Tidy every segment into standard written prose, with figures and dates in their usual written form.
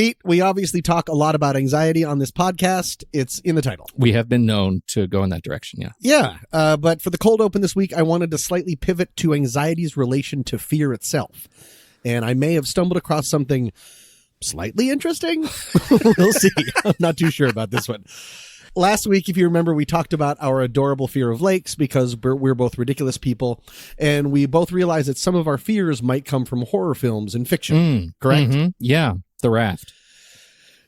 Pete, we obviously talk a lot about anxiety on this podcast. It's in the title. We have been known to go in that direction, yeah. Yeah, but for the cold open this week, I wanted to slightly pivot to anxiety's relation to fear itself. And I may have stumbled across something slightly interesting. We'll see. I'm not too sure about this one. Last week, if you remember, we talked about our adorable fear of lakes because we're both ridiculous people. And we both realized that some of our fears might come from horror films and fiction. Correct? Mm-hmm. Yeah, The Raft.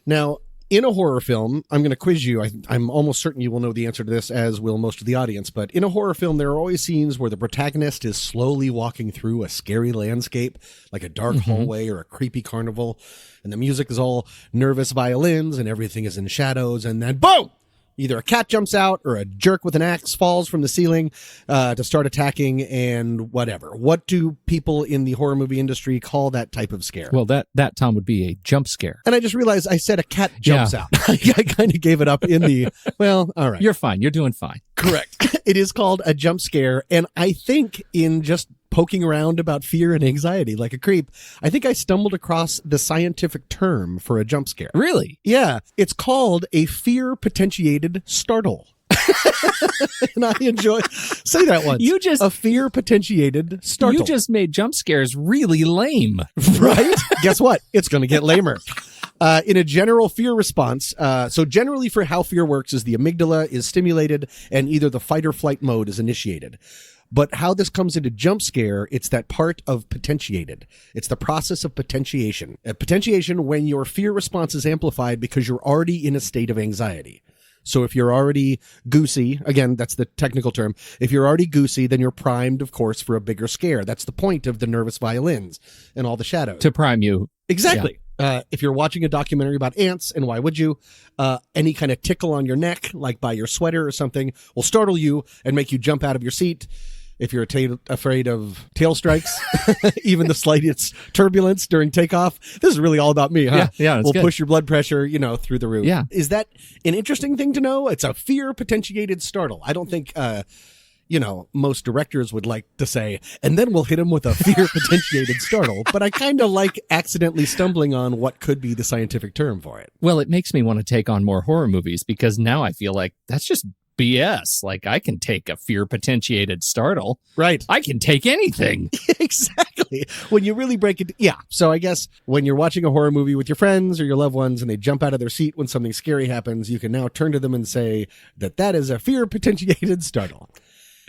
Now, in a horror film, I'm going to quiz you. I'm almost certain you will know the answer to this, as will most of the audience. But in a horror film, there are always scenes where the protagonist is slowly walking through a scary landscape, like a dark hallway or a creepy carnival. And the music is all nervous violins and everything is in shadows. And then, boom! Either a cat jumps out or a jerk with an axe falls from the ceiling to start attacking and whatever. What do people in the horror movie industry call that type of scare? Well, that Tom, would be a jump scare. And I just realized I said a cat jumps out. I kind of gave it up in the, well, all right. You're fine. You're doing fine. Correct. It is called a jump scare. And I think in just poking around about fear and anxiety like a creep, I think I stumbled across the scientific term for a jump scare. Really? Yeah. It's called a fear potentiated startle. And I enjoy, say that once. A fear potentiated startle. You just made jump scares really lame. Right? Guess what? It's going to get lamer. In a general fear response, so generally for how fear works is the amygdala is stimulated and either the fight or flight mode is initiated. But how this comes into jump scare, it's that part of potentiated. It's the process of potentiation. Potentiation when your fear response is amplified because you're already in a state of anxiety. So if you're already goosey, again, that's the technical term. If you're already goosey, then you're primed, of course, for a bigger scare. That's the point of the nervous violins and all the shadows. To prime you. Exactly. Yeah. If you're watching a documentary about ants, and why would you, any kind of tickle on your neck, like by your sweater or something, will startle you and make you jump out of your seat. If you're afraid of tail strikes, even the slightest turbulence during takeoff, this is really all about me, huh? Yeah, we'll good. Push your blood pressure, through the roof. Yeah. Is that an interesting thing to know? It's a fear potentiated startle. I don't think, most directors would like to say, and then we'll hit him with a fear potentiated startle. But I kind of like accidentally stumbling on what could be the scientific term for it. Well, it makes me want to take on more horror movies because now I feel like that's just BS. Like, I can take a fear potentiated startle. Right. I can take anything. Exactly. When you really break it. Yeah. So I guess when you're watching a horror movie with your friends or your loved ones and they jump out of their seat when something scary happens, you can now turn to them and say that is a fear potentiated startle.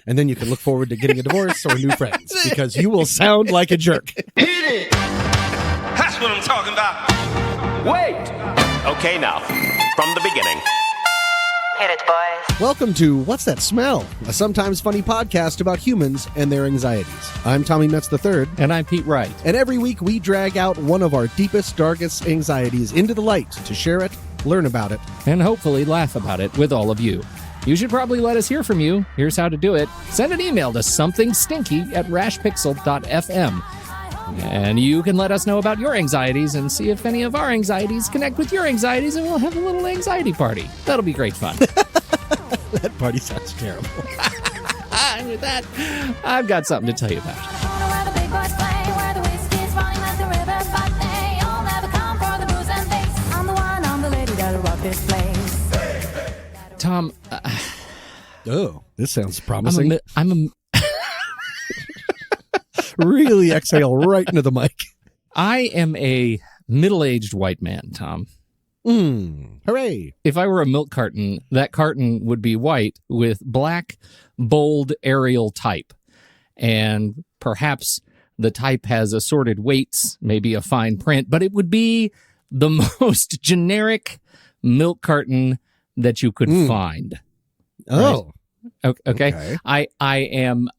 And then you can look forward to getting a divorce or new friends because you will sound like a jerk. Hit it! That's what I'm talking about. Wait! Okay, now, from the beginning. Hit it, boys. Welcome to What's That Smell? A sometimes funny podcast about humans and their anxieties. I'm Tommy Metz III. And I'm Pete Wright. And every week we drag out one of our deepest, darkest anxieties into the light to share it, learn about it, and hopefully laugh about it with all of you. You should probably let us hear from you. Here's how to do it. Send an email to somethingstinky@rashpixel.fm. And you can let us know about your anxieties and see if any of our anxieties connect with your anxieties, and we'll have a little anxiety party. That'll be great fun. That party sounds terrible. And with that, I've got something to tell you about. Tom, this sounds promising. I'm a really exhale right into the mic. I am a middle-aged white man, Tom. Hooray. If I were a milk carton, that carton would be white with black, bold Arial type. And perhaps the type has assorted weights, maybe a fine print, but it would be the most generic milk carton that you could find. Oh. Right? Okay. I am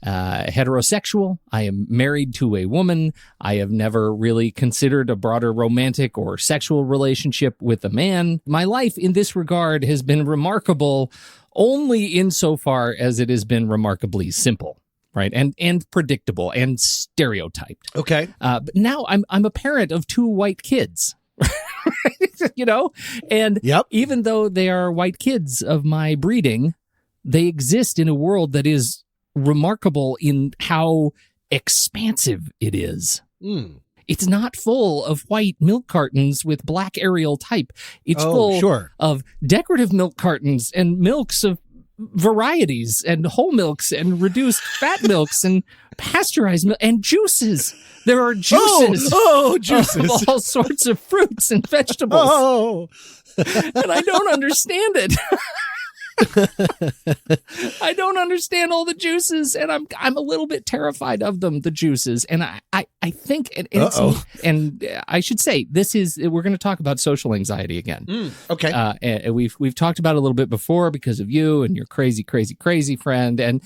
heterosexual. I am married to a woman. I have never really considered a broader romantic or sexual relationship with a man. My life in this regard has been remarkable only insofar as it has been remarkably simple, right? And predictable and stereotyped. Okay. But now I'm a parent of 2 white kids. And even though they are white kids of my breeding, they exist in a world that is remarkable in how expansive it is. It's not full of white milk cartons with black Arial type. It's Oh, full sure. of decorative milk cartons and milks of varieties and whole milks and reduced fat milks and pasteurized milk and juices. There are juices. Juices. Of all sorts of fruits and vegetables. Oh, And I don't understand it. I don't understand all the juices, and I'm a little bit terrified of them, the juices. And I think, and I should say, we're going to talk about social anxiety again. okay. And we've talked about it a little bit before because of you and your crazy friend,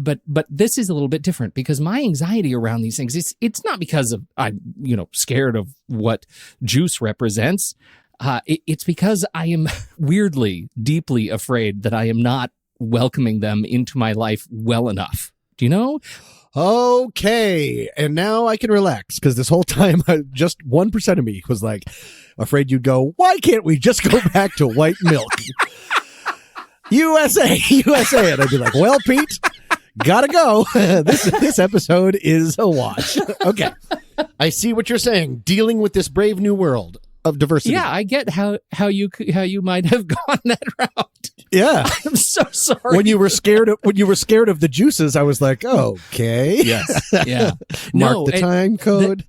but this is a little bit different because my anxiety around these things, it's not because of I'm scared of what juice represents. It's because I am weirdly, deeply afraid that I am not welcoming them into my life well enough. Do you know? Okay. And now I can relax because this whole time, just 1% of me was like afraid you'd go, why can't we just go back to white milk? USA. And I'd be like, well, Pete, gotta go. This episode is a watch. Okay. I see what you're saying. Dealing with this brave new world of diversity. Yeah, I get how you might have gone that route. Yeah. I'm so sorry. When you were scared of the juices, I was like, okay. Yes. Yeah. Mark the time code.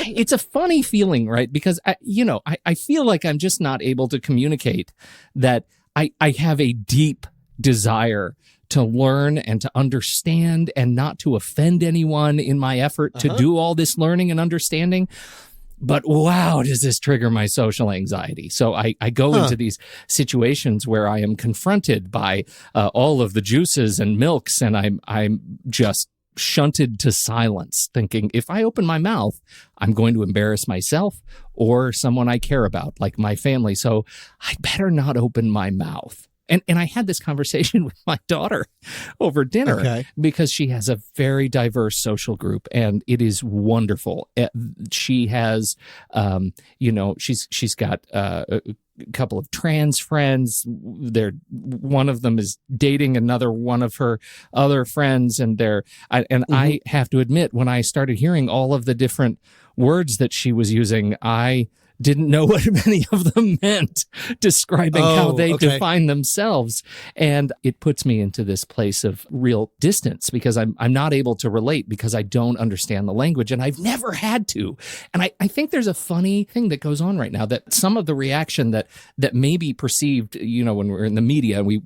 It's a funny feeling, right? Because I feel like I'm just not able to communicate that I have a deep desire to learn and to understand and not to offend anyone in my effort to do all this learning and understanding. But I'm does this trigger my social anxiety? So I go into these situations where I am confronted by all of the juices and milks, and I'm just shunted to silence, thinking if I open my mouth, I'm going to embarrass myself or someone I care about, like my family. So I better not open my mouth. And I had this conversation with my daughter over dinner because she has a very diverse social group and it is wonderful. She has, she's got a couple of trans friends. One of them is dating another one of her other friends, and I have to admit, when I started hearing all of the different words that she was using, I didn't know what many of them meant, describing how they define themselves. And it puts me into this place of real distance because I'm not able to relate because I don't understand the language, and I've never had to. And I think there's a funny thing that goes on right now, that some of the reaction that may be perceived, when we're in the media, we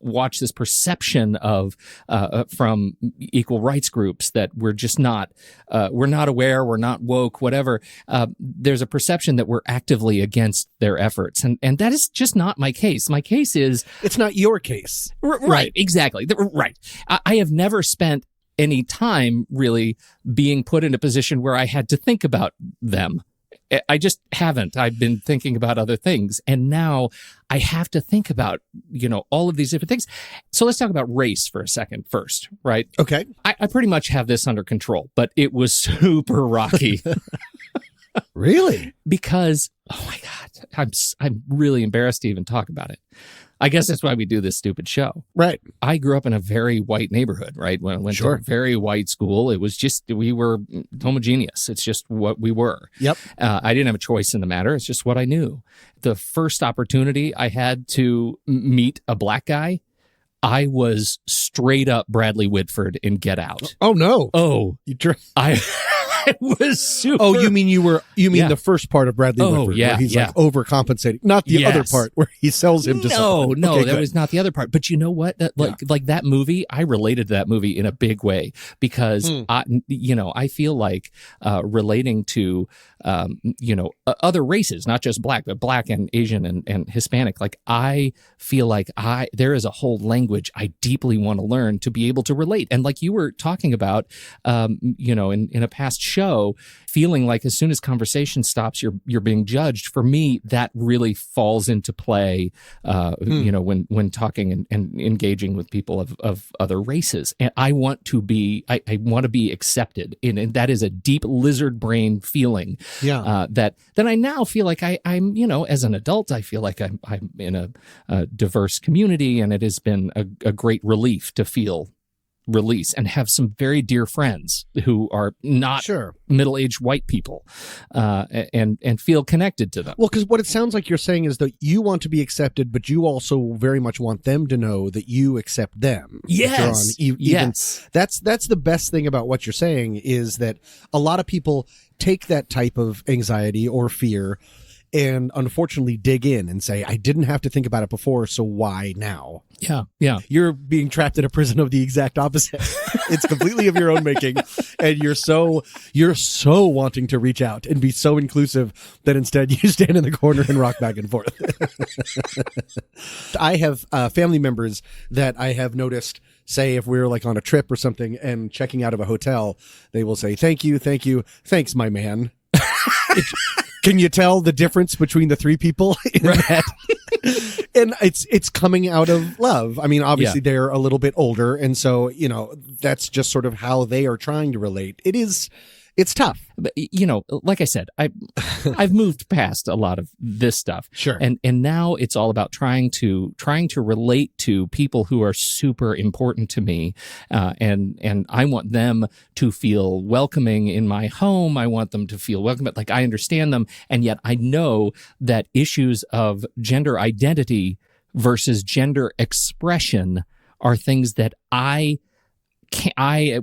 watch this perception of from equal rights groups that we're just not aware, we're not woke, whatever. There's a perception that we're actively against their efforts. And that is just not my case. My case is... It's not your case. Right, exactly. Right. I have never spent any time really being put in a position where I had to think about them. I just haven't. I've been thinking about other things. And now I have to think about, all of these different things. So let's talk about race for a second first, right? Okay. I pretty much have this under control, but it was super rocky. Really? Because, oh my God, I'm really embarrassed to even talk about it. I guess that's why we do this stupid show. Right. I grew up in a very white neighborhood, right? When I went to a very white school, it was just, we were homogeneous. It's just what we were. Yep. I didn't have a choice in the matter. It's just what I knew. The first opportunity I had to meet a black guy, I was straight up Bradley Whitford in Get Out. Oh, no. Oh, I was super. Oh, you mean the first part of Bradley Whitford, where he's like overcompensating, not the other part where he sells him to someone. No, that was not the other part. But you know what? Like that movie, I related to that movie in a big way because I feel like relating to other races, not just black, but black and Asian and Hispanic. Like I feel like there is a whole language I deeply want to learn to be able to relate. And like you were talking about, in a past show, feeling like as soon as conversation stops, you're being judged. For me, that really falls into play, when talking and engaging with people of other races. And I want to be accepted, and that is a deep lizard brain feeling. Yeah. That I now feel like I'm as an adult, I feel like I'm in a diverse community, and it has been a great relief to feel release and have some very dear friends who are not Sure. middle-aged white people, and feel connected to them. Well, because what it sounds like you're saying is that you want to be accepted, but you also very much want them to know that you accept them. Yes. Yes. That's the best thing about what you're saying is that a lot of people take that type of anxiety or fear and unfortunately dig in and say, I didn't have to think about it before, so why now? Yeah. Yeah. You're being trapped in a prison of the exact opposite. It's completely of your own making, and you're so wanting to reach out and be so inclusive that instead you stand in the corner and rock back and forth. I have family members that I have noticed, say if we're like on a trip or something and checking out of a hotel, they will say, thank you, thanks, my man. Can you tell the difference between the three people in that? And it's coming out of love. I mean, obviously they're a little bit older, and so, that's just sort of how they are trying to relate. It's tough. But, like I said, I've moved past a lot of this stuff. Sure. And now it's all about trying to relate to people who are super important to me. And I want them to feel welcoming in my home. I want them to feel welcome, but like I understand them. And yet I know that issues of gender identity versus gender expression are things that I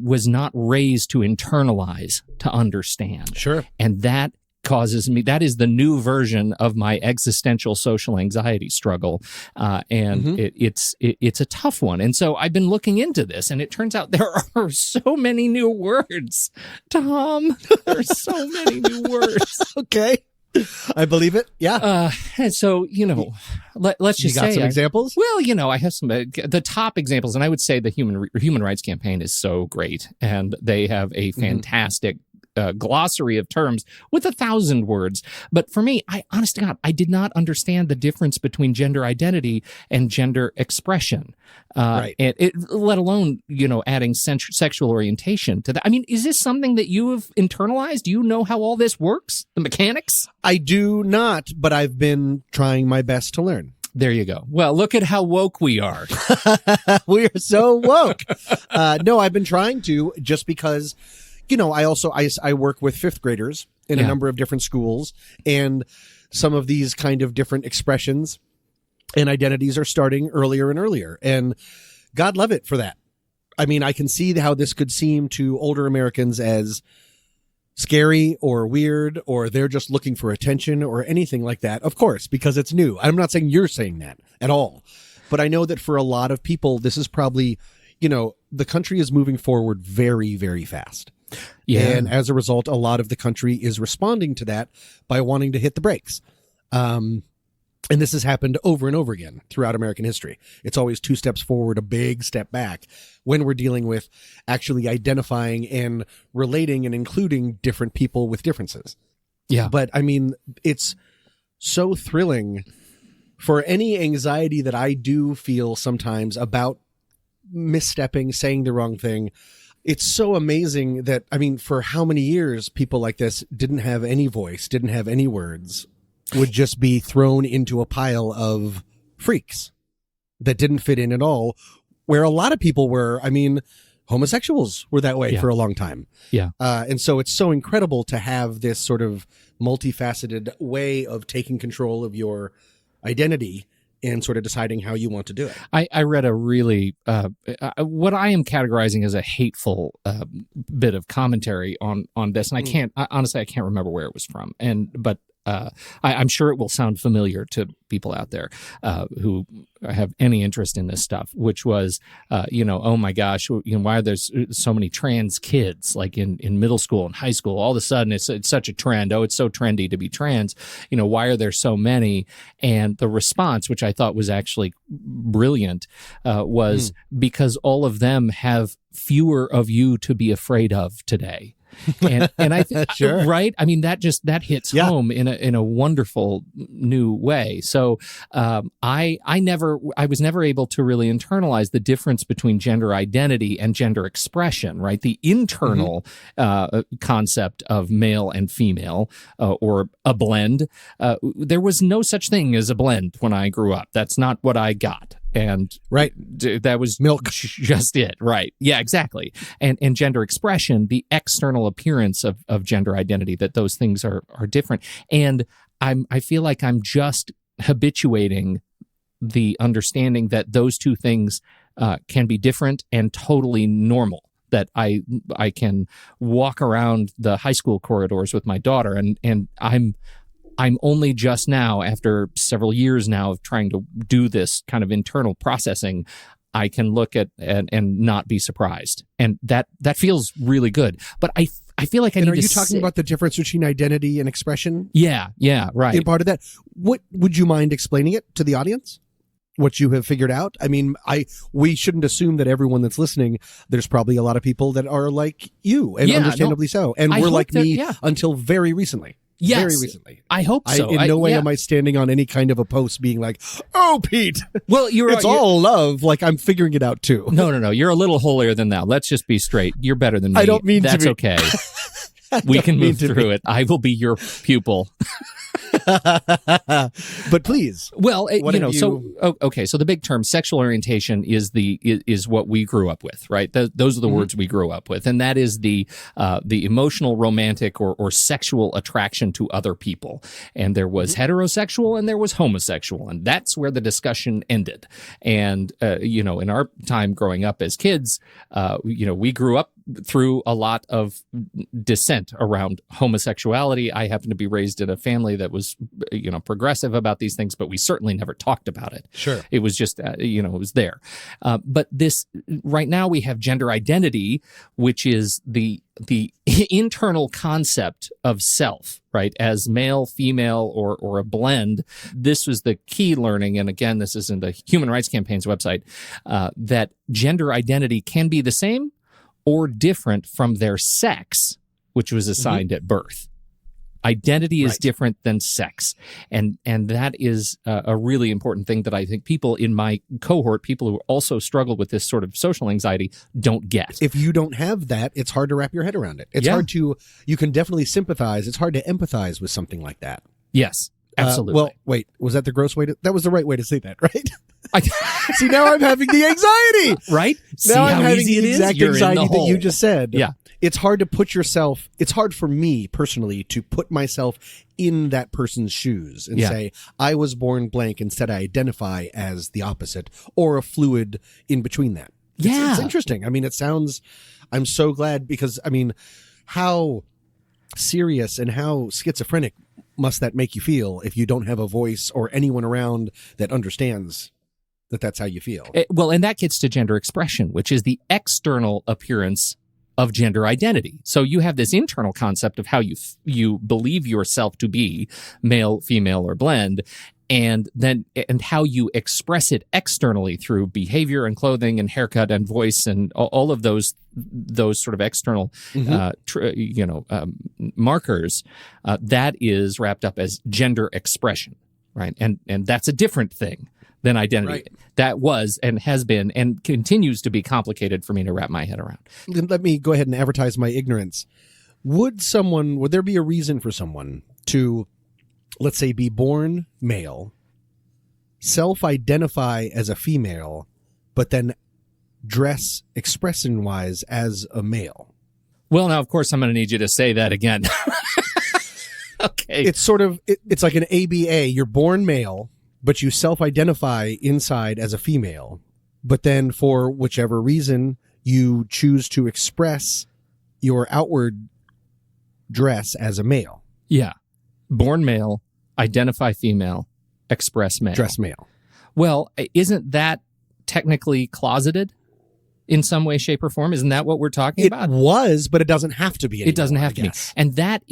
was not raised to internalize, to understand. Sure. And that causes me, that is the new version of my existential social anxiety struggle. And it's a tough one. And so I've been looking into this, and it turns out there are so many new words, Tom. There's so many new words. Okay. I believe it. Yeah. And so, let's just you got say some examples? Well, I have some the top examples, and I would say the Human Rights Campaign is so great, and they have a fantastic glossary of terms with 1,000 words. But for me, honest to God, I did not understand the difference between gender identity and gender expression. Right. And let alone, adding sexual orientation to that. I mean, is this something that you have internalized? Do you know how all this works? The mechanics? I do not, but I've been trying my best to learn. There you go. Well, look at how woke we are. We are so woke. No, I've been trying to, just because, I work with fifth graders in a number of different schools, and some of these kind of different expressions and identities are starting earlier and earlier. And God love it for that. I mean, I can see how this could seem to older Americans as scary or weird, or they're just looking for attention or anything like that. Of course, because it's new. I'm not saying you're saying that at all. But I know that for a lot of people, this is probably, the country is moving forward very, very fast. Yeah. And as a result, a lot of the country is responding to that by wanting to hit the brakes. And this has happened over and over again throughout American history. It's always 2 steps forward, a big step back when we're dealing with actually identifying and relating and including different people with differences. Yeah. But I mean, it's so thrilling for any anxiety that I do feel sometimes about misstepping, saying the wrong thing. It's so amazing that, I mean, for how many years people like this didn't have any voice, didn't have any words, would just be thrown into a pile of freaks that didn't fit in at all, where a lot of people were. I mean, homosexuals were that way for a long time. Yeah. And so it's so incredible to have this sort of multifaceted way of taking control of your identity and sort of deciding how you want to do it. I read a really, what I am categorizing as a hateful bit of commentary on this, and honestly, I can't remember where it was from. But I'm sure it will sound familiar to people out there who have any interest in this stuff, which was, oh my gosh, why are there so many trans kids like in middle school and high school? All of a sudden, it's such a trend. Oh, it's so trendy to be trans. Why are there so many? And the response, which I thought was actually brilliant, was because all of them have fewer of you to be afraid of today. And I think, sure. Right? I mean, that hits home in a wonderful new way. So, I was never able to really internalize the difference between gender identity and gender expression, right? The internal, concept of male and female, or a blend. There was no such thing as a blend when I grew up. That's not what I got. and Right. that was Milk. just it. Right. Yeah, exactly. And gender expression, the external appearance of gender identity, that those things are different. And I feel like I'm just habituating the understanding that those two things can be different and totally normal. That I can walk around the high school corridors with my daughter, and I'm only just now, after several years now of trying to do this kind of internal processing, I can look at and not be surprised, and that feels really good. But I feel like I need to. Are you talking about the difference between identity and expression? Yeah, right. In part of that, what would you mind explaining it to the audience? What you have figured out? I mean, we shouldn't assume that everyone that's listening, there's probably a lot of people that are like you, and understandably so, and I were hope like that- me yeah. until very recently. Yes. Very recently. I hope so. In no way yeah. am I standing on any kind of a post being like, "Oh, Pete, Well, it's all love." Like I'm figuring it out too. No. You're a little holier than thou. Let's just be straight. You're better than me. I don't mean to That's be. okay. We can mean move to through it. I will be your pupil. But please, Well, What have okay. So the big term sexual orientation is what we grew up with, right? Those are the words we grew up with, and that is the emotional, romantic, or sexual attraction to other people. And there was heterosexual and there was homosexual, and that's where the discussion ended. And in our time growing up as kids, we grew up through a lot of dissent around homosexuality. I happen to be raised in a family that was, progressive about these things, but we certainly never talked about it. Sure. It was just, it was there. But right now we have gender identity, which is the internal concept of self, right? As male, female, or a blend. This was the key learning. And again, this isn't the Human Rights Campaign's website, that gender identity can be the same or different from their sex, which was assigned at birth. Identity is different than sex. And that is a really important thing that I think people in my cohort, people who also struggle with this sort of social anxiety, don't get. if you don't have that, it's hard to wrap your head around it. It's Yeah. hard to. You can definitely sympathize. It's hard to empathize with something like that. Yes, absolutely. Well, wait, was that the gross way to? That was the right way to say that, right? I- See, now I'm having the anxiety. right? See Now I'm how having easy the it is? exact You're in the anxiety that you hole. just said. Yeah. It's hard to put yourself, it's hard for me personally to put myself in that person's shoes and Yeah. say, I was born blank, instead I identify as the opposite or a fluid in between that. It's Yeah. interesting. I mean, I'm so glad because, I mean, how serious and how schizophrenic must that make you feel if you don't have a voice or anyone around that understands that that's how you feel? Well, and that gets to gender expression, which is the external appearance of gender identity. So you have this internal concept of how you believe yourself to be, male, female, or blend, and how you express it externally through behavior and clothing and haircut and voice and all of those sort of external markers. That is wrapped up as gender expression, right? And that's a different thing than identity. Right. That was and has been and continues to be complicated for me to wrap my head around. Let me go ahead and advertise my ignorance. Would there be a reason for someone to, let's say, be born male, self-identify as a female, but then dress expression-wise as a male? Well, now, of course, I'm going to need you to say that again. Okay. It's sort of, it's like an ABA. You're born male, but you self-identify inside as a female. But then for whichever reason, you choose to express your outward dress as a male. Yeah. Born male, identify female, express male. Dress male. Well, isn't that technically closeted in some way, shape, or form? Isn't that what we're talking It about? was, but it doesn't have to be anymore. It doesn't have I to be. guess. And that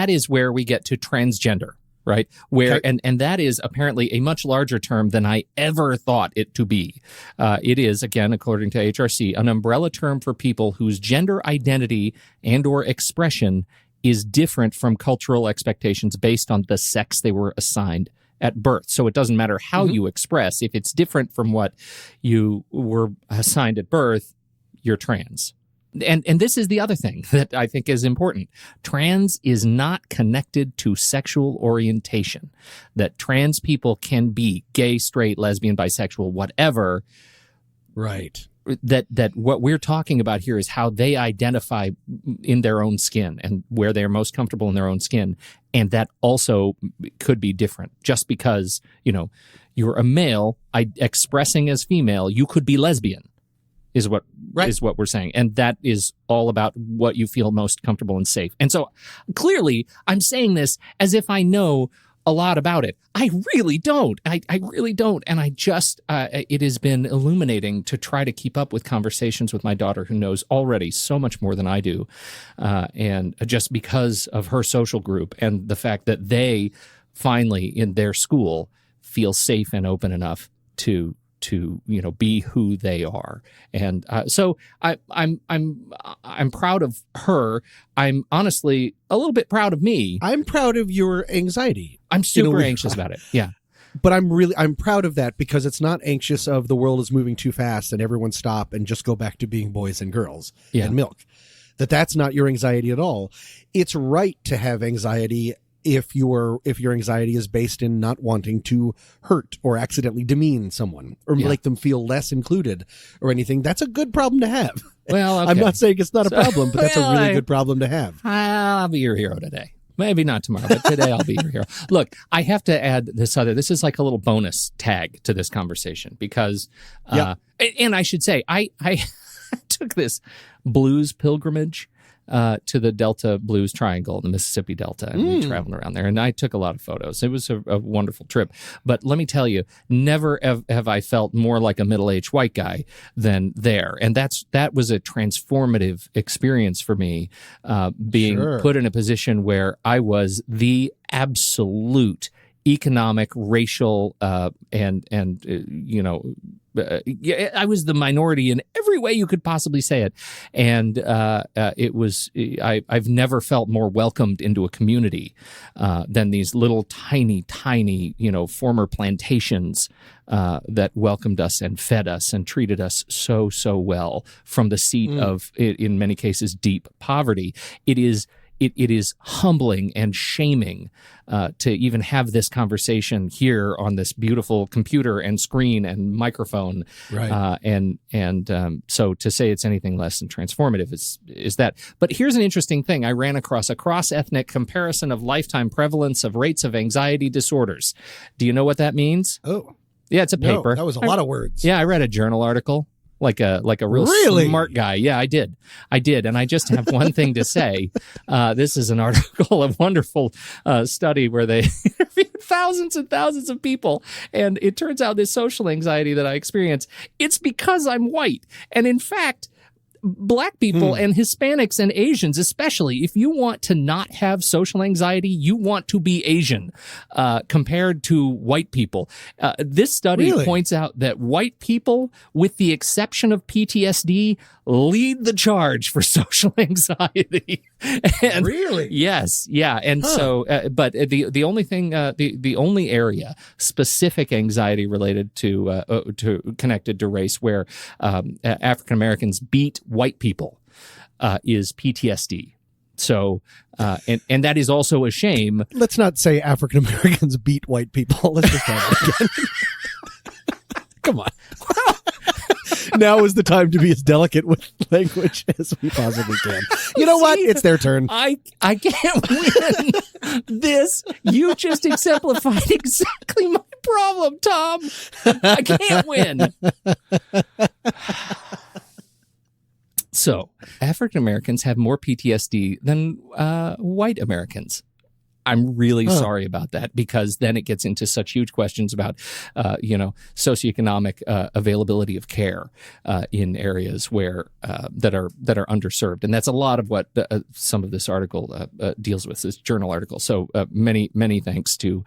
is where we get to transgender, right? Where Okay. and that is apparently a much larger term than I ever thought it to be. It is, again, according to HRC, an umbrella term for people whose gender identity and or expression is different from cultural expectations based on the sex they were assigned at birth. So it doesn't matter how you express. If it's different from what you were assigned at birth, you're trans. and this is the other thing that I think is important. Trans is not connected to sexual orientation. That trans people can be gay, straight, lesbian, bisexual, whatever. Right. That what we're talking about here is how they identify in their own skin and where they're most comfortable in their own skin. And that also could be different. Just because, you're a male expressing as female, you could be lesbian is what we're saying. And that is all about what you feel most comfortable and safe. And so clearly I'm saying this as if I know a lot about it. I really don't. I really don't. And I just, it has been illuminating to try to keep up with conversations with my daughter who knows already so much more than I do. And just because of her social group and the fact that they finally in their school feel safe and open enough to be who they are. And so I'm proud of her. I'm honestly a little bit proud of me. I'm proud of your anxiety. I'm super anxious about it. Yeah. But I'm proud of that because it's not anxious of the world is moving too fast and everyone stop and just go back to being boys and girls and milk. That's not your anxiety at all. It's right to have anxiety if your anxiety is based in not wanting to hurt or accidentally demean someone or make them feel less included or anything. That's a good problem to have. Well, okay. I'm not saying it's not a problem, but that's a really good problem to have. I'll be your hero today. Maybe not tomorrow, but today I'll be your hero. Look, I have to add this is like a little bonus tag to this conversation because, and I should say, I took this blues pilgrimage to the Delta Blues Triangle, the Mississippi Delta, and we traveled around there. And I took a lot of photos. It was a wonderful trip. But let me tell you, never have I felt more like a middle-aged white guy than there. And that was a transformative experience for me, being put in a position where I was the absolute economic, racial, I was the minority in every way you could possibly say it. And I've never felt more welcomed into a community than these little tiny, former plantations that welcomed us and fed us and treated us so, so well from the seat of, in many cases, deep poverty. It is humbling and shaming to even have this conversation here on this beautiful computer and screen and microphone. Right. So to say it's anything less than transformative is that. But here's an interesting thing. I ran across a cross-ethnic comparison of lifetime prevalence of rates of anxiety disorders. Do you know what that means? Oh. Yeah, it's a paper. That was a lot of words. Yeah, I read a journal article. Like a real smart guy. Yeah, I did. And I just have one thing to say. This is an article, a wonderful study where they interviewed thousands and thousands of people. And it turns out this social anxiety that I experience, it's because I'm white. And in fact, Black people and Hispanics and Asians, especially, if you want to not have social anxiety, you want to be Asian compared to white people. This study points out that white people, with the exception of PTSD, lead the charge for social anxiety. And really? Yes. Yeah. And so, but the only thing, the only area specific anxiety related to connected to race where African Americans beat white people is PTSD. So, and that is also a shame. Let's not say African Americans beat white people. Let's just have it again. Come on. Now is the time to be as delicate with language as we possibly can. You know what? It's their turn. I can't win this. You just exemplified exactly my problem, Tom. I can't win. So, African Americans have more PTSD than white Americans. I'm really sorry about that because then it gets into such huge questions about, socioeconomic availability of care in areas where that are underserved, and that's a lot of what some of this article deals with. This journal article. So many thanks to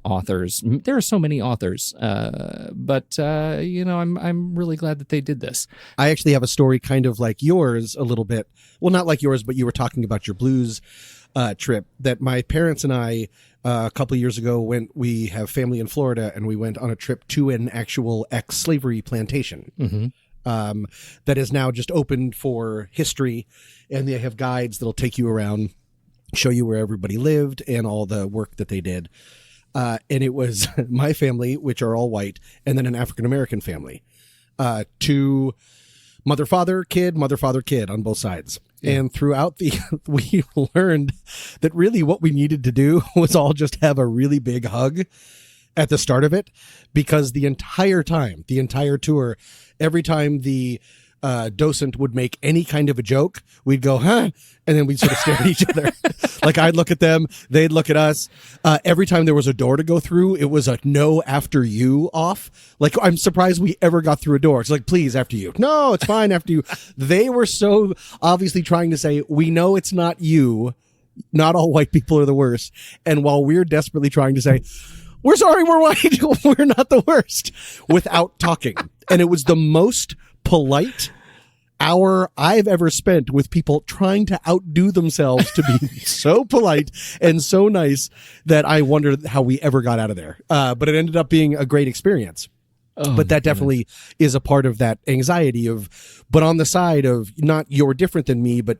authors. There are so many authors, but I'm really glad that they did this. I actually have a story kind of like yours a little bit. Well, not like yours, but you were talking about your blues trip that my parents and I a couple of years ago we have family in Florida and we went on a trip to an actual ex-slavery plantation. that is now just opened for history, and they have guides that'll take you around, show you where everybody lived and all the work that they did. And it was my family, which are all white, and then an African-American family. To mother, father, kid on both sides. Yeah. And throughout we learned that really what we needed to do was all just have a really big hug at the start of it, because the entire tour, every time the docent would make any kind of a joke, we'd go, huh? And then we'd sort of stare at each other. Like, I'd look at them, they'd look at us. Every time there was a door to go through, it was a no, after you off. Like, I'm surprised we ever got through a door. It's like, please, after you. No, it's fine after you. They were so obviously trying to say, we know it's not you. Not all white people are the worst. And while we're desperately trying to say, we're sorry, we're white, we're not the worst, without talking. And it was the most polite hour I've ever spent with people trying to outdo themselves to be so polite and so nice that I wondered how we ever got out of there. But it ended up being a great experience. Oh, but that definitely is a part of that anxiety but on the side of not you're different than me, but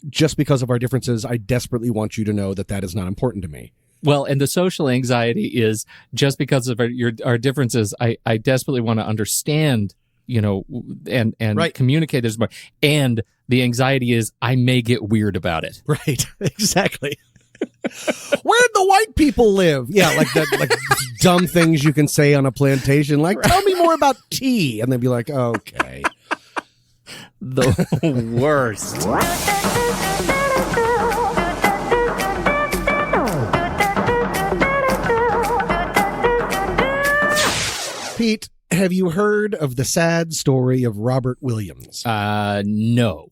just because of our differences, I desperately want you to know that is not important to me. Well, and the social anxiety is just because of our differences. I desperately want to understand, and right. Communicate this more. And the anxiety is I may get weird about it. Right. Exactly. Where'd the white people live? Yeah, like that, like dumb things you can say on a plantation. Like, right. Tell me more about tea, and they'd be like, okay. The worst. Pete, have you heard of the sad story of Robert Williams? No.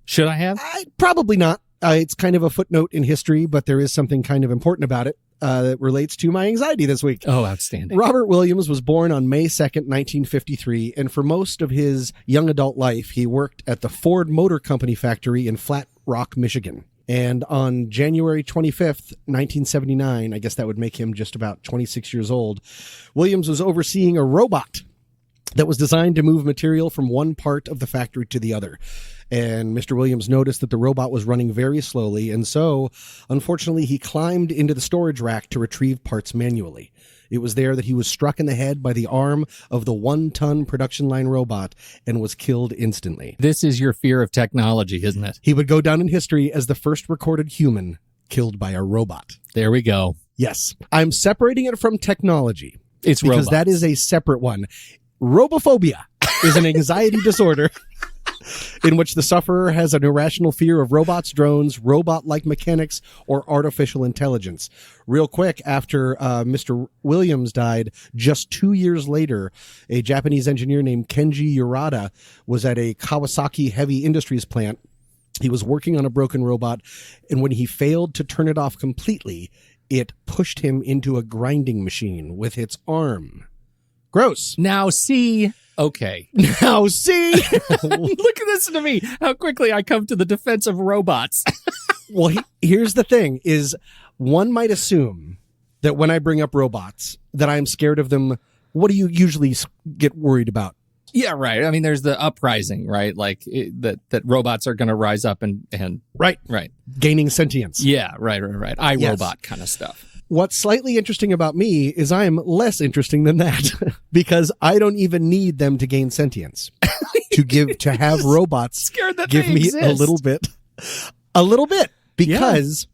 Should I have? Probably not. It's kind of a footnote in history, but there is something kind of important about it that relates to my anxiety this week. Oh, outstanding. Robert Williams was born on May 2nd, 1953, and for most of his young adult life, he worked at the Ford Motor Company factory in Flat Rock, Michigan. And on January 25th, 1979, I guess that would make him just about 26 years old, Williams was overseeing a robot that was designed to move material from one part of the factory to the other. And Mr. Williams noticed that the robot was running very slowly, and so, unfortunately, he climbed into the storage rack to retrieve parts manually. It was there that he was struck in the head by the arm of the 1-ton production line robot and was killed instantly. This is your fear of technology, isn't it? He would go down in history as the first recorded human killed by a robot. There we go. Yes. I'm separating it from technology. It's because robots. That is a separate one. Robophobia is an anxiety disorder in which the sufferer has an irrational fear of robots, drones, robot-like mechanics, or artificial intelligence. Real quick, after Mr. Williams died, just 2 years later, a Japanese engineer named Kenji Urata was at a Kawasaki Heavy Industries plant. He was working on a broken robot, and when he failed to turn it off completely, it pushed him into a grinding machine with its arm. Gross. Now see... Okay. Now see, listen to me. How quickly I come to the defense of robots. Well, here's the thing is one might assume that when I bring up robots that I'm scared of them. What do you usually get worried about? Yeah, right. I mean, there's the uprising, right? Like that robots are going to rise up and right. Gaining sentience. Yeah, right. iRobot kind of stuff. What's slightly interesting about me is I'm less interesting than that because I don't even need them to gain sentience to have robots give me exist. a little bit because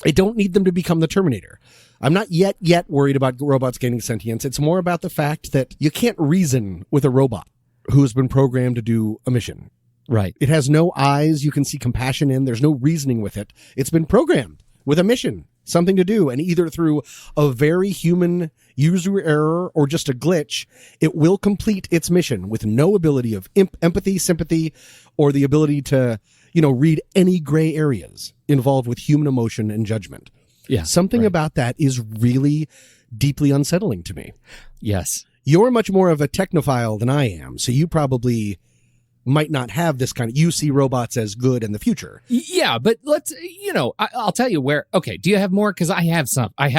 I don't need them to become the Terminator. I'm not yet worried about robots gaining sentience. It's more about the fact that you can't reason with a robot who's been programmed to do a mission. Right. It has no eyes you can see compassion in. There's no reasoning with it. It's been programmed with a mission, something to do, and either through a very human user error or just a glitch, it will complete its mission with no ability of empathy, sympathy, or the ability to, read any gray areas involved with human emotion and judgment. Yeah, something about that is really deeply unsettling to me. Yes. You're much more of a technophile than I am, so you probably might not have this kind of, you see robots as good in the future. Yeah, but let's, I'll tell you where, okay, do you have more? Because I have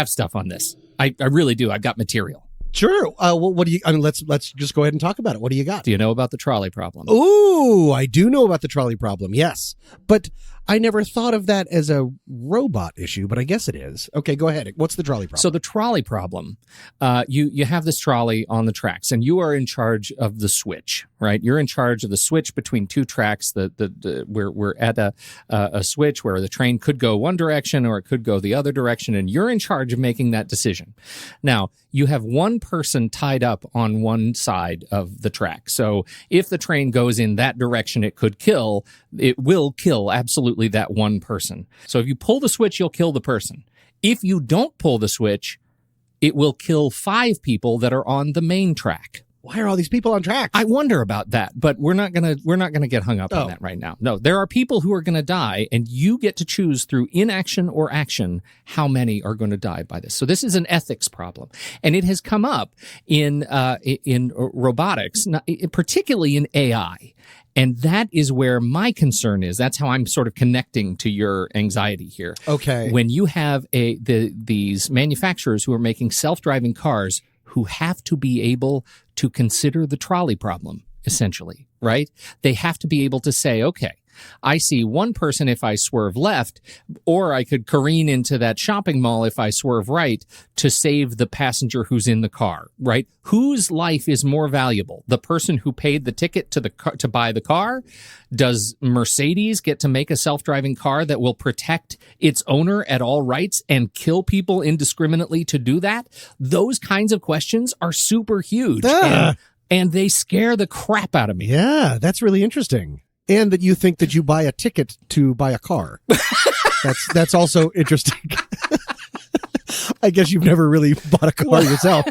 stuff on this. I really do. I've got material. Sure. Well, what do you? I mean, let's just go ahead and talk about it. What do you got? Do you know about the trolley problem? Ooh, I do know about the trolley problem. Yes, but I never thought of that as a robot issue, but I guess it is. Okay, go ahead. What's the trolley problem? So the trolley problem, you have this trolley on the tracks, and you are in charge of the switch, right? You're in charge of the switch between two tracks. We're at a switch where the train could go one direction or it could go the other direction, and you're in charge of making that decision. Now, you have one person tied up on one side of the track. So if the train goes in that direction, it will kill absolutely that one person. So if you pull the switch, you'll kill the person. If you don't pull the switch, it will kill 5 people that are on the main track. Why are all these people on track? I wonder about that, but we're not gonna get hung up on that right now. No, there are people who are gonna die, and you get to choose through inaction or action how many are going to die by this. So this is an ethics problem, and it has come up in robotics, particularly in AI. And that is where my concern is. That's how I'm sort of connecting to your anxiety here. Okay. When you have these manufacturers who are making self-driving cars who have to be able to consider the trolley problem, essentially, right? They have to be able to say, okay, I see one person if I swerve left, or I could careen into that shopping mall if I swerve right to save the passenger who's in the car, right? Whose life is more valuable? The person who paid the ticket to buy the car? Does Mercedes get to make a self-driving car that will protect its owner at all rights and kill people indiscriminately to do that? Those kinds of questions are super huge. And they scare the crap out of me. Yeah, that's really interesting. And that you think that you buy a ticket to buy a car. That's also interesting. I guess you've never really bought a car yourself.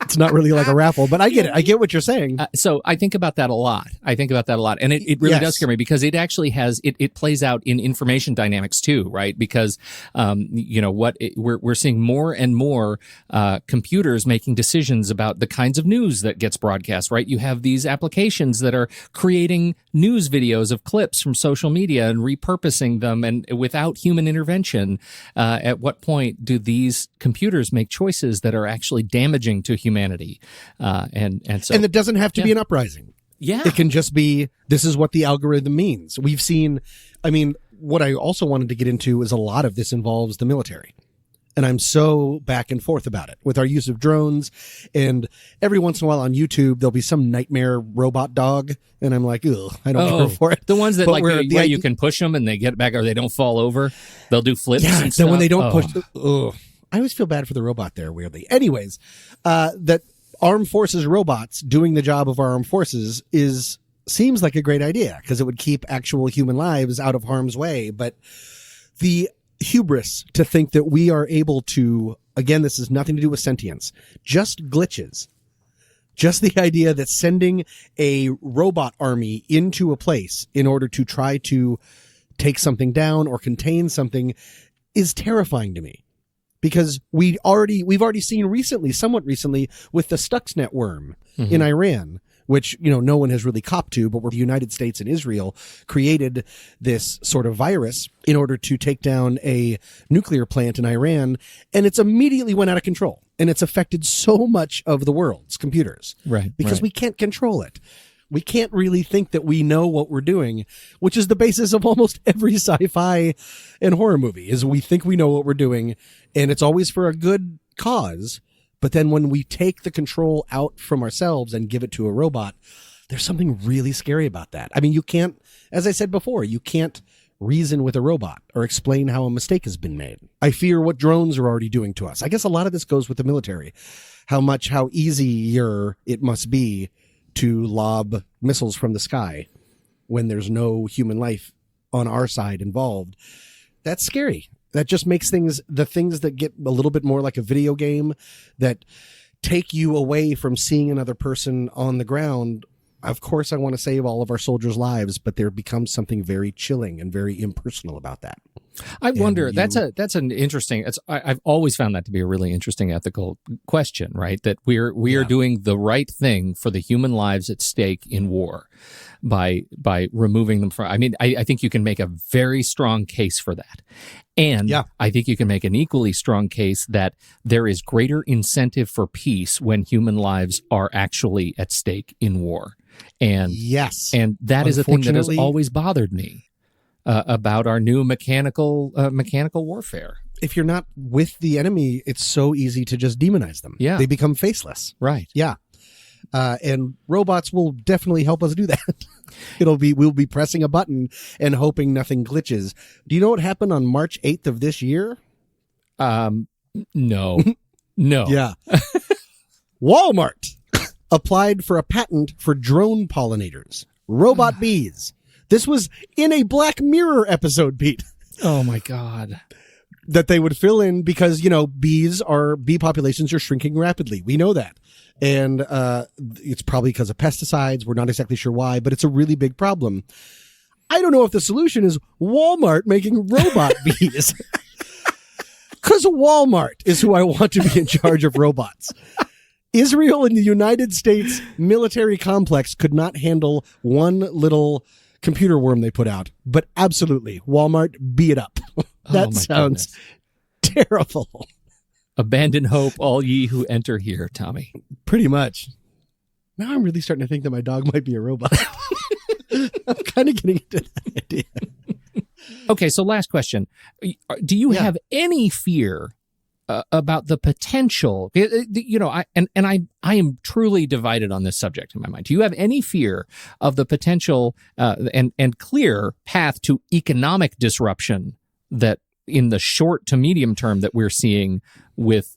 It's not really like a raffle, but I get it. I get what you're saying. So I think about that a lot. And it really does scare me because it actually has, it plays out in information dynamics too, right? Because, we're seeing more and more, computers making decisions about the kinds of news that gets broadcast, right? You have these applications that are creating news videos of clips from social media and repurposing them, and without human intervention. At what point do these computers make choices that are actually damaging to humanity? And it doesn't have to be an uprising. Yeah. It can just be, this is what the algorithm means. We've seen, what I also wanted to get into is a lot of this involves the military. And I'm so back and forth about it with our use of drones. And every once in a while on YouTube, there'll be some nightmare robot dog. And I'm like, ugh, I don't care for it. The ones that you can push them and they get back or they don't fall over. They'll do flips and stuff. Then when they don't push, I always feel bad for the robot there, weirdly. Anyways, that armed forces robots doing the job of our armed forces seems like a great idea because it would keep actual human lives out of harm's way. But the hubris to think that we are able to, again, this has nothing to do with sentience, just glitches. Just the idea that sending a robot army into a place in order to try to take something down or contain something is terrifying to me. Because we've already seen somewhat recently, with the Stuxnet worm in Iran, which, no one has really copped to, but where the United States and Israel created this sort of virus in order to take down a nuclear plant in Iran, and it's immediately went out of control. And it's affected so much of the world's computers. Right. Because we can't control it. We can't really think that we know what we're doing, which is the basis of almost every sci-fi and horror movie, is we think we know what we're doing, and it's always for a good cause. But then when we take the control out from ourselves and give it to a robot, there's something really scary about that. You can't, as I said before, you can't reason with a robot or explain how a mistake has been made. I fear what drones are already doing to us. I guess a lot of this goes with the military, how easier it must be to lob missiles from the sky when there's no human life on our side involved. That's scary. That just makes the things that get a little bit more like a video game, that take you away from seeing another person on the ground. Of course, I want to save all of our soldiers' lives, but there becomes something very chilling and very impersonal about that. I wonder, that's an interesting, I've always found that to be a really interesting ethical question, right? That we are doing the right thing for the human lives at stake in war. by removing them from. I mean, I think you can make a very strong case for that, and I think you can make an equally strong case that there is greater incentive for peace when human lives are actually at stake in war. And yes, and that is a thing that has always bothered me about our new mechanical warfare. If you're not with the enemy, it's so easy to just demonize them. Yeah. They become faceless. Right. Yeah. And robots will definitely help us do that. We'll be pressing a button and hoping nothing glitches. Do you know what happened on March 8th of this year? No. Yeah. Walmart applied for a patent for drone pollinators, robot bees. This was in a Black Mirror episode, Pete. Oh my God. That they would fill in because, bee populations are shrinking rapidly. We know that. And it's probably because of pesticides. We're not exactly sure why, but it's a really big problem. I don't know if the solution is Walmart making robot bees. Because Walmart is who I want to be in charge of robots. Israel and the United States military complex could not handle one little computer worm they put out. But absolutely, Walmart, bee it up. That sounds terrible. Abandon hope, all ye who enter here, Tommy. Pretty much. Now I'm really starting to think that my dog might be a robot. I'm kind of getting into that idea. Okay, so last question. Do you have any fear about the potential? I am truly divided on this subject in my mind. Do you have any fear of the potential and clear path to economic disruption that in the short to medium term that we're seeing with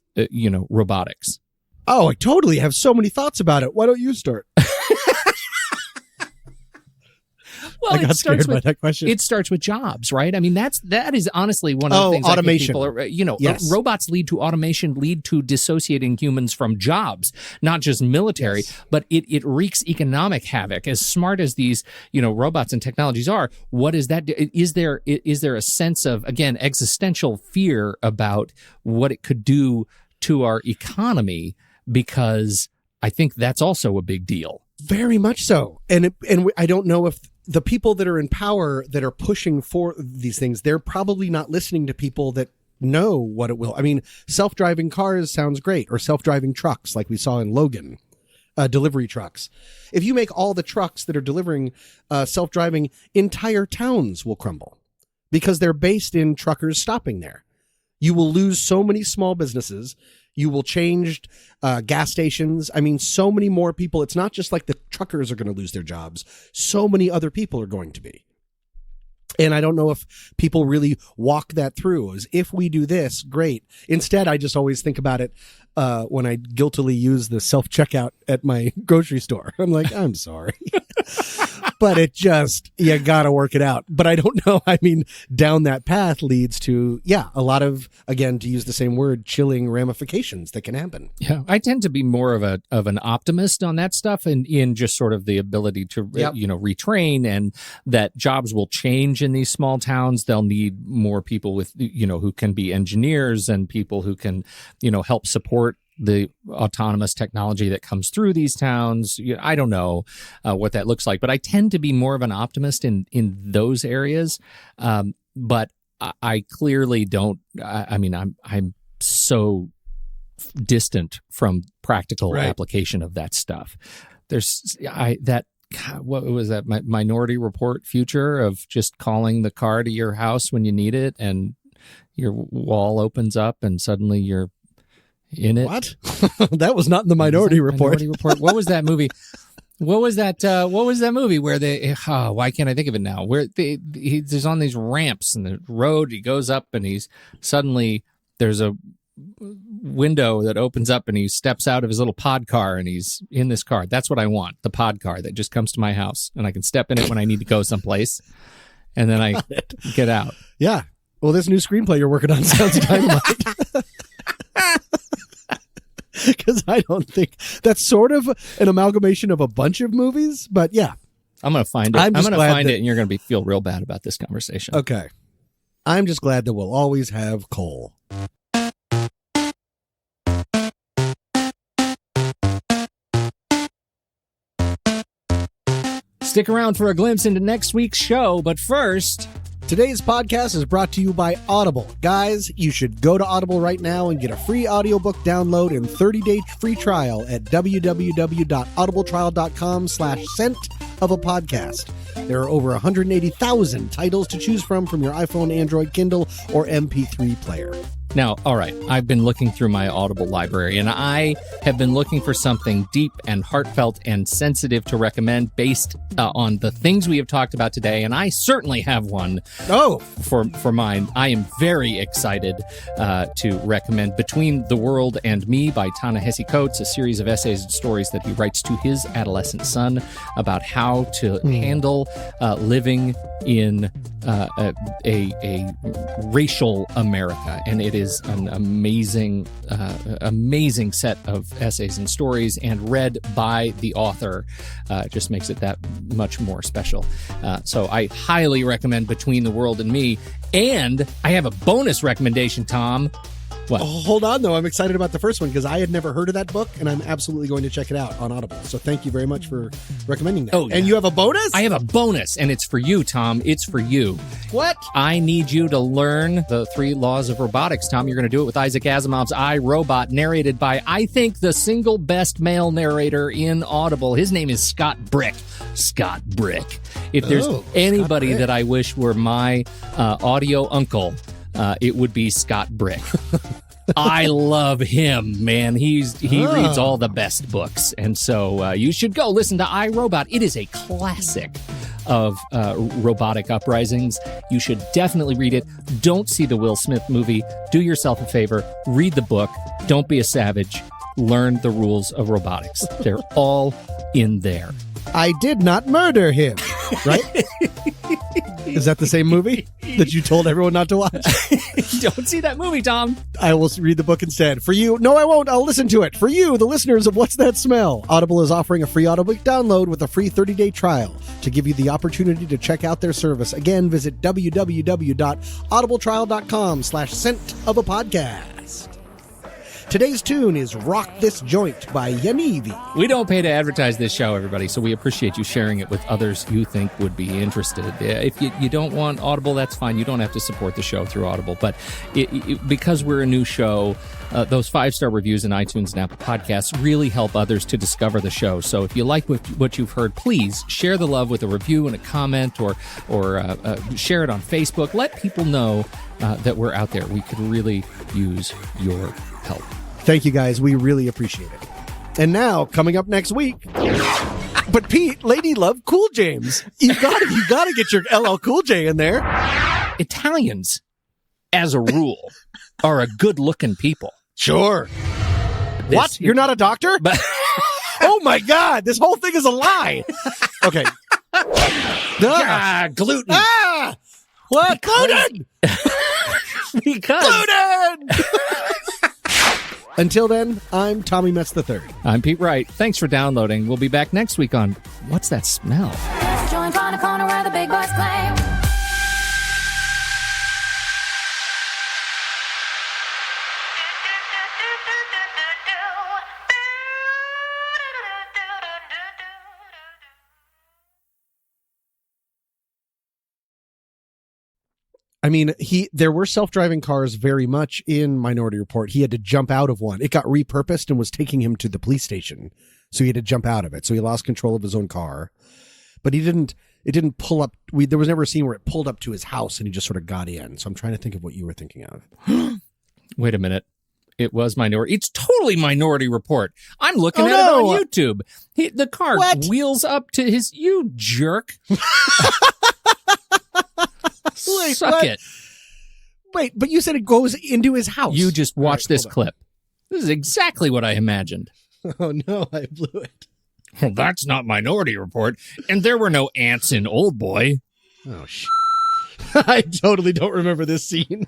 robotics? Oh, I totally have so many thoughts about it. Why don't you start? Well, I got scared by that question. It starts with jobs, right? I mean, that is honestly one of the things. Automation. I think people are, robots lead to automation, lead to dissociating humans from jobs, not just military, but it wreaks economic havoc. As smart as these, robots and technologies are, what is that? Is there a sense of, again, existential fear about what it could do to our economy? Because I think that's also a big deal. Very much so. And I don't know if the people that are in power that are pushing for these things, they're probably not listening to people that know what it will. I mean, self-driving cars sounds great, or self-driving trucks like we saw in Logan, delivery trucks. If you make all the trucks that are delivering self-driving, entire towns will crumble because they're based in truckers stopping there. You will lose so many small businesses. You will change gas stations. I mean, so many more people. It's not just like the truckers are going to lose their jobs. So many other people are going to be. And I don't know if people really walk that through. As if we do this, great. Instead, I just always think about it when I guiltily use the self-checkout at my grocery store. I'm like, I'm sorry. But you got to work it out. But I don't know. I mean, down that path leads to, a lot of, again, to use the same word, chilling ramifications that can happen. Yeah. I tend to be more of an optimist on that stuff and in just sort of the ability to, retrain, and that jobs will change in these small towns. They'll need more people with, who can be engineers and people who can, help support the autonomous technology that comes through these towns. I don't know what that looks like, but I tend to be more of an optimist in those areas. But I clearly don't. I'm so distant from practical application of that stuff. What was that Minority Report future of just calling the car to your house when you need it, and your wall opens up and suddenly you're in it. What? That was not in the Minority Report. What was that movie? What was that movie where they? Why can't I think of it now? Where he's on these ramps and the road. He goes up and there's a window that opens up and he steps out of his little pod car and he's in this car. That's what I want. The pod car that just comes to my house and I can step in it when I need to go someplace, and then I get out. Yeah. Well, this new screenplay you're working on sounds dynamite. Because I don't think that's sort of an amalgamation of a bunch of movies, but yeah. I'm going to find it. I'm going to find it, and you're going to feel real bad about this conversation. Okay. I'm just glad that we'll always have coal. Stick around for a glimpse into next week's show, but first... Today's podcast is brought to you by Audible. Guys, you should go to Audible right now and get a free audiobook download and 30-day free trial at www.audibletrial.com/scent-of-a-podcast. There are over 180,000 titles to choose from your iPhone, Android, Kindle, or MP3 player. Now, all right, I've been looking through my Audible library, and I have been looking for something deep and heartfelt and sensitive to recommend based on the things we have talked about today, and I certainly have one for mine. I am very excited to recommend Between the World and Me by Ta-Nehisi Coates, a series of essays and stories that he writes to his adolescent son about how to handle living in a racial America. And it is an amazing set of essays and stories, and read by the author just makes it that much more special. So I highly recommend Between the World and Me. And I have a bonus recommendation, Tom. What? Oh, hold on, though. I'm excited about the first one because I had never heard of that book, and I'm absolutely going to check it out on Audible. So thank you very much for recommending that. Oh, yeah. And you have a bonus? I have a bonus, and it's for you, Tom. It's for you. What? I need you to learn the 3 laws of robotics, Tom. You're going to do it with Isaac Asimov's I, Robot, narrated by, I think, the single best male narrator in Audible. His name is Scott Brick. Scott Brick. If there's anybody that I wish were my audio uncle, it would be Scott Brick. I love him, man. He reads all the best books. And so you should go listen to iRobot. It is a classic of robotic uprisings. You should definitely read it. Don't see the Will Smith movie. Do yourself a favor. Read the book. Don't be a savage. Learn the rules of robotics. They're all in there. I did not murder him, right? Is that the same movie that you told everyone not to watch? Don't see that movie, Tom. I will read the book instead. For you, no, I won't. I'll listen to it. For you, the listeners of What's That Smell? Audible is offering a free audiobook download with a free 30-day trial to give you the opportunity to check out their service. Again, visit www.audibletrial.com/scent-of-a-podcast. Today's tune is Rock This Joint by Yanivi. We don't pay to advertise this show, everybody, so we appreciate you sharing it with others you think would be interested. If you don't want Audible, that's fine. You don't have to support the show through Audible. But because we're a new show, those 5-star reviews in iTunes and Apple Podcasts really help others to discover the show. So if you like what you've heard, please share the love with a review and a comment, or share it on Facebook. Let people know that we're out there. We could really use your help. Thank you, guys. We really appreciate it. And now, coming up next week, but Pete, Lady Love Cool James. You gotta get your LL Cool J in there. Italians, as a rule, are a good-looking people. Sure. What? You're not a doctor? But oh my God! This whole thing is a lie. Okay. Gluten. What? Gluten. Because gluten. Until then, I'm Tommy Metz III. I'm Pete Wright. Thanks for downloading. We'll be back next week on What's That Smell? Joint on the corner where the big boys play. I mean, there were self-driving cars very much in Minority Report. He had to jump out of one. It got repurposed and was taking him to the police station. So he had to jump out of it. So he lost control of his own car. But it didn't pull up. There was never a scene where it pulled up to his house and he just sort of got in. So I'm trying to think of what you were thinking of. Wait a minute. It was Minority. It's totally Minority Report. I'm looking at it on YouTube. The car wheels up to his... You jerk. Suck it. Wait, but you said it goes into his house. You just watch this clip. This is exactly what I imagined. Oh, no, I blew it. Well, that's not Minority Report. And there were no ants in Old Boy. Oh, I totally don't remember this scene.